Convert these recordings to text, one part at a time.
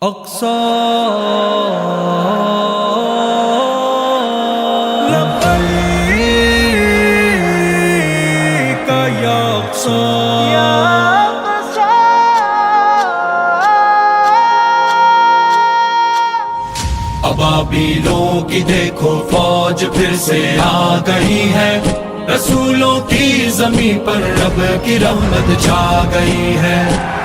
اقصی لبیک یا اقصی ابابیلوں کی دیکھو فوج پھر سے آ گئی ہے، رسولوں کی زمین پر رب کی رحمت چھا گئی ہے۔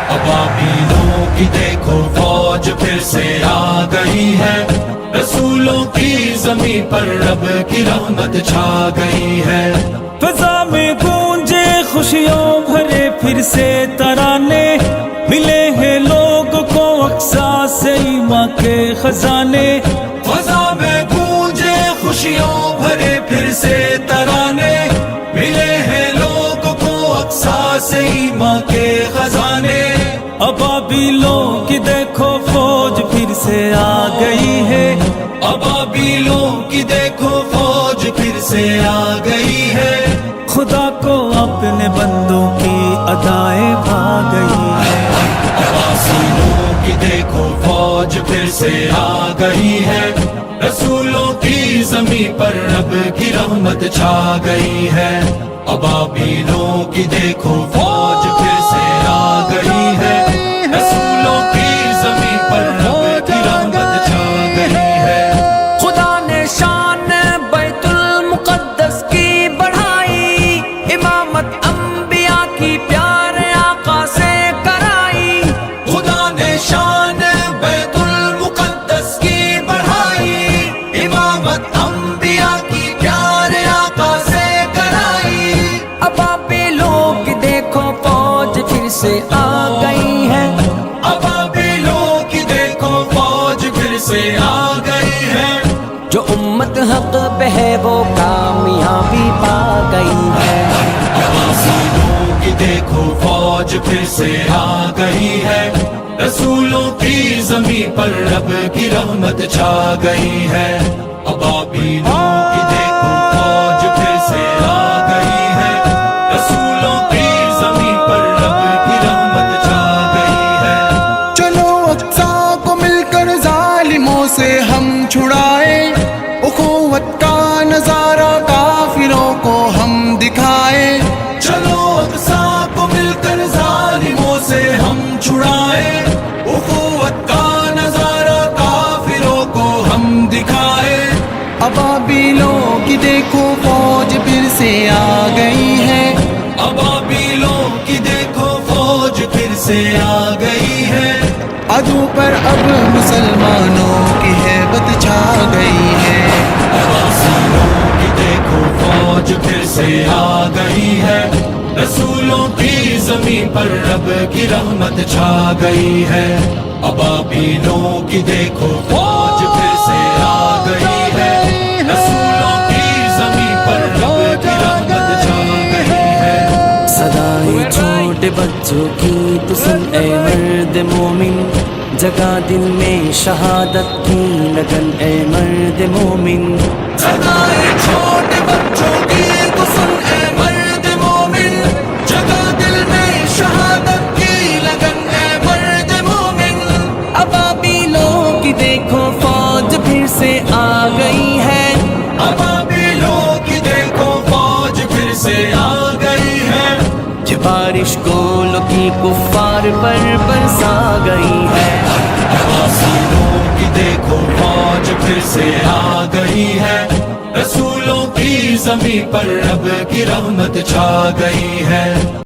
ابابیلوں کی دیکھو فوج پھر سے آ گئی ہے، رسولوں کی زمین پر رب کی رحمت چھا گئی ہے۔ فضا میں گونجے خوشیوں بھرے پھر سے ترانے، ملے ہیں لوگوں کو اقصیٰ سے ایمان کے خزانے۔ فضا میں گونجے خوشیوں بھرے پھر سے ترانے، ملے ہیں لوگوں کو اقصیٰ سے ایمان کے خزانے۔ ابابیلوں کی دیکھو فوج پھر سے آ گئی ہے، ابابیلوں کی دیکھو فوج پھر سے آ گئی ہے۔ خدا کو اپنے بندوں کی ادائیں بھا گئی ہے۔ ابابیلوں کی دیکھو فوج پھر سے آ گئی ہے، رسولوں کی زمین پر رب کی رحمت چھا گئی ہے۔ ابابیلوں کی دیکھو فوج پھر سے آ گئی ہے، رسولوں کی زمین پر رب کی رحمت چھا گئی ہے۔ خدا نے شان بیت المقدس کی بڑھائی، امامت انبیاء کی پیارے آقا سے کرائی۔ خدا نے شان بیت المقدس کی بڑھائی، امامت انبیاء کی پیارے آقا سے کرائی۔ ابابیلوں کی دیکھو فوج پھر سے آ گئی ہے، ابابیلوں کی دیکھو فوج پھر سے آ گئی ہے۔ جو امت حق پہ ہے وہ کامیابی پا گئی ہے۔ ابابیلوں کی دیکھو فوج پھر سے آ گئی ہے، رسولوں کی زمین پر رب کی رحمت چھا گئی ہے۔ ابابیلوں کی دیکھو فوج پھر سے آ گئی ہے، رسولوں کی زمین پر رب کی رحمت چھا گئی ہے۔ چلو اقصیٰ کو مل کر ظالموں سے ہم چھڑائے، اخوت کا نظارہ کافروں کو ہم دکھائے۔ چلو اقصیٰ کو مل کر ظالموں سے ہم چھڑائے، اخوت کا نظارہ کافروں کو ہم دکھائے۔ ابابیلوں کی دیکھو فوج پھر سے آ گئی ہے، ابابیلوں کی دیکھو فوج پھر سے آ گئی ہے۔ عدو پر اب مسلمانوں کی ہیبت چھا گئی ہے۔ ابابیلوں کی دیکھو فوج پھر سے آ گئی ہے، رسولوں کی زمین پر رب کی رحمت چھا گئی ہے۔ ابابیلوں کی دیکھو فوج پھر سے آ گئی ہے، رسولوں کی زمین پر رب کی رحمت چھا گئی ہے۔ صدائے چھوٹے بچوں کی تو سن اے مرد مومن، جگہ دل میں شہادت کی لگن اے مرد مومن۔ صدائے چھوٹے بچوں کی تو سن اے مرد مومن، جگہ دل میں شہادت کی لگن اے مرد مومن۔ ابابیلوں کی دیکھو فوج پھر سے آ گئی ہے، ابابیلوں کی دیکھو فوج پھر سے آ گئی ہے۔ یہ بارش گولوں کی کفار پر برسا گئی ہے۔ ابابیلوں کی دیکھو فوج پھر سے آ گئی ہے، رسولوں کی زمین پر رب کی رحمت چھا گئی ہے۔